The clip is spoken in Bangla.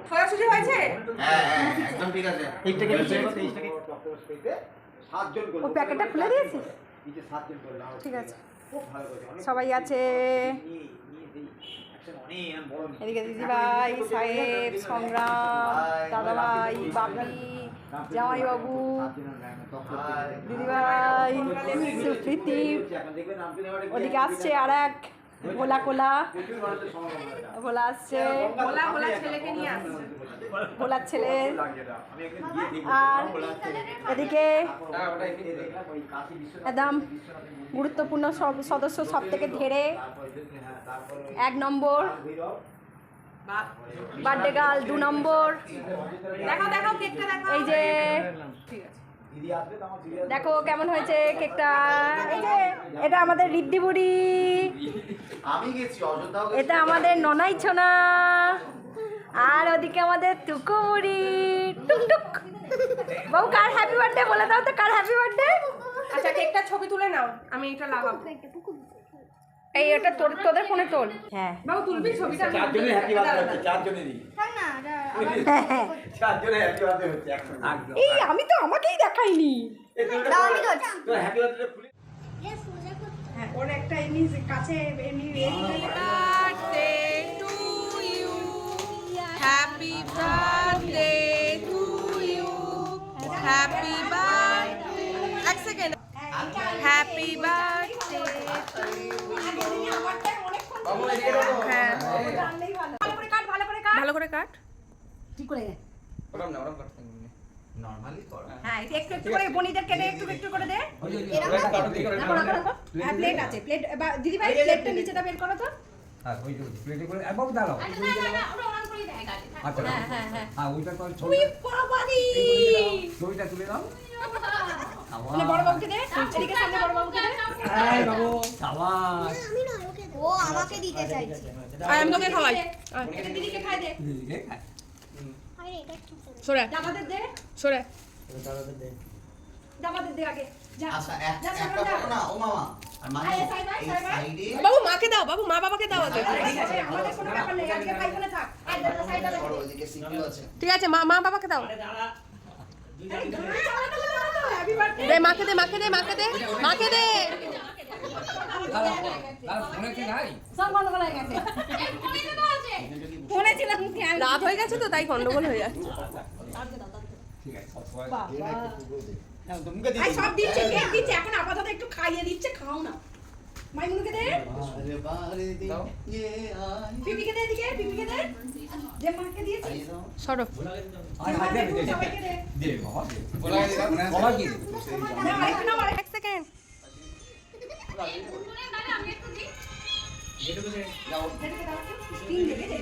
সোজাসুজি হয়েছে? হ্যাঁ হ্যাঁ একদম ঠিক আছে। এইটাকে 23 টাকা। ও প্যাকেটটা খুলে দিয়েছিস? ঠিক আছে, সবাই আছে। এদিকে দিদিভাই, সাহেব, সংগ্রাম, দাদাভাই, বাপি, জামাইবাবু, দিদিভাই, সুপ্রীতি। ওদিকে আসছে আর এক ভোলা কোলা, ভোলা আসছে, ভোলা ছেলেকে নিয়ে আসছে। ভোলার ছেলে। আর এদিকে একদম গুরুত্বপূর্ণ সব সদস্য, সব থেকে ধেড়ে 1 নম্বর বার্থডে গার্ল, 2 নম্বর। দেখাও কেকটা দেখাও। এই যে ঠিক আছে। দেখো কেমন হয়েছে কেকটা। এই যে এটা আমাদের রিদ্দি বুড়ি, আমি গেছি অযোধ্যা, এটা আমাদের ননাই ছোনা, আর ওদিকে আমাদের টুকু বুড়ি। টুকটুক বাবু, কার হ্যাপি বার্থডে বলে দাও তো, কার হ্যাপি বার্থডে? আচ্ছা কেকটা ছবি তুলে নাও, আমি এটা লাগাবো। এই এটা তোদের ফোনে তোল। হ্যাঁ বাবু তুলবি ছবিটা? চারজনের হ্যাপি বার্থডে হচ্ছে, চারজনেরই। চারজনের হ্যাপি বার্থডে হচ্ছে একসঙ্গে। এই আমি তো আমাকেই দেখাইনি। তো হ্যাপি বার্থডে ফুলে হ্যাঁ, ওর একটা এমনি কাছে এমনি birthday to you, happy birthday to you, happy birthday. এক সেকেন্ড। Happy birthday. হ্যাঁ ভালো করে কাট। ঠিক করে ওরম না, ওরম করতে হবে। নরমালি কর। হ্যাঁ, একটু একটু করে বনিদের কেটে একটু করে দে। ওটা কাটো দিকে রাখো রাখো রাখো। হ্যাঁ, প্লেট আছে, প্লেট। দিদি ভাই প্লেটটা নিচেটা বের করো তো। আর ওই যে প্লেটে করে আর বাবু দাঁড়াও। আচ্ছা হ্যাঁ হ্যাঁ হ্যাঁ। হ্যাঁ ওইটা তো ছবি, উই বাবারি, ছবিটা তুলে দাও। মানে বড় বাবুকে দে, এদিকে সামনে বড় বাবুকে দে। এই বাবু সাবাস। ও আমাকে দিতে চাইছে। আমি তোকে খাওয়াই। এটা দিদিকে খাই দে। দিদিকে খায়। আরে এটা কি? সরে জামাদের দে, সরে। জামাদের দে আগে। যা আচ্ছা যা একটা সামনে যা। করো না ও মামা, আর মানে এই সাইড বাই, এই সাইড বাই। সাইডে বাবু মাকে দাও, বাবু মা বাবাকে দাও আগে। আমাদের কোনো ব্যাপার নেই, আজকে ভাই বোনে থাক। আর দাদা সাইডে করো, রাখো। ওইদিকে সিপিইউ আছে। ঠিক আছে, মা বাবাকে দাও। Happy birthday. দে মাকে দে, মাকে দে, মাকে দে, মাকে দে। আর ফোনে কি নাই? সব বন্ধ করা গেছে। ফোনে ছিলাম কি আর রাত হয়ে গেছে তো তাই গন্ডগোল হয়ে যাচ্ছে। ঠিক আছে সব সময় বাবা। তো মুখে দিয়ে আই সব দিচ্ছে, কেক দিচ্ছে, এখন আপাতত একটু খাইয়ে দিচ্ছে, খাও না। মাইমুনুকে দে, আরে বারে দিন ये आए পিপিকে দে, এদিকে পিপিকে দে। যে মাকে দিয়েছি সরো। আর হাত দে দে সবাইকে দে। দে বাবা দে বাবা কি না আরেকটু নাও, এক সেকেন্ড। তিন দেবে দে।